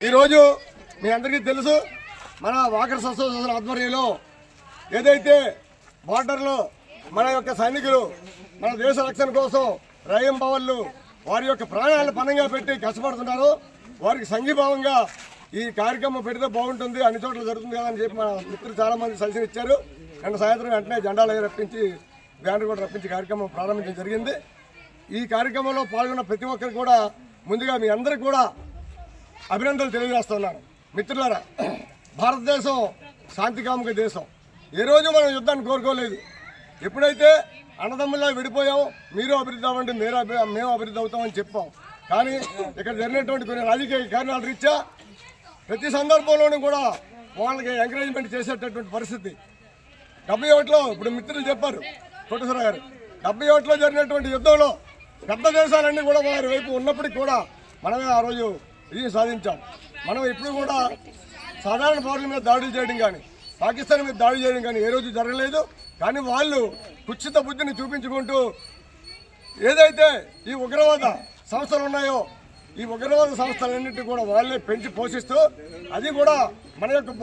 ఈరోజు మీ అందరికీ తెలుసు మన వాకర్స్ అసోసియేషన్ ఆధ్వర్యంలో ఏదైతే బార్డర్లో మన యొక్క సైనికులు మన దేశ రక్షణ కోసం రాయంబవళ్ళు వారి యొక్క ప్రాణాలను పణంగా పెట్టి కష్టపడుతున్నారు. వారికి సంఘీభావంగా ఈ కార్యక్రమం పెడితే బాగుంటుంది, అన్ని చోట్ల జరుగుతుంది కదా అని చెప్పి మన మిత్రులు చాలా మంది సజెషన్ ఇచ్చారు. నిన్న సాయంత్రం వెంటనే జెండాలు రప్పించి బ్యానర్ కూడా రప్పించి కార్యక్రమం ప్రారంభించడం జరిగింది. ఈ కార్యక్రమంలో పాల్గొన్న ప్రతి ఒక్కరు కూడా ముందుగా మీ అందరికీ కూడా అభినందనలు తెలియజేస్తున్నాను. మిత్రులారా, భారతదేశం శాంతికాముక దేశం. ఏ రోజు మనం యుద్ధాన్ని కోరుకోలేదు. ఎప్పుడైతే అన్నదమ్ముల్లా విడిపోయాం, మీరు అభివృద్ధి అవ్వండి, మేము అభివృద్ధి అవుతామని చెప్పాం. కానీ ఇక్కడ జరిగినటువంటి కొన్ని రాజకీయ కారణాల రీత్యా ప్రతి సందర్భంలోనూ కూడా వాళ్ళకి ఎంకరేజ్మెంట్ చేసేటటువంటి పరిస్థితి. 71లో ఇప్పుడు మిత్రులు చెప్పారు కోటేశ్వర గారు, 71లో జరిగినటువంటి యుద్ధంలో పెద్ద దేశాలన్నీ కూడా వారి వైపు ఉన్నప్పటికీ కూడా మనమే ఆ రోజు విజయం సాధించాం. మనం ఎప్పుడు కూడా సాధారణ పౌరుల మీద దాడులు చేయడం కానీ, పాకిస్తాన్ మీద దాడి చేయడం కానీ ఏ రోజు జరగలేదు. కానీ వాళ్ళు కుత్సిత బుద్ధిని చూపించుకుంటూ ఏదైతే ఈ ఉగ్రవాద సంస్థలు ఉన్నాయో ఈ ఉగ్రవాద సంస్థలన్నింటినీ కూడా వాళ్ళే పెంచి పోషిస్తూ అది కూడా మన యొక్క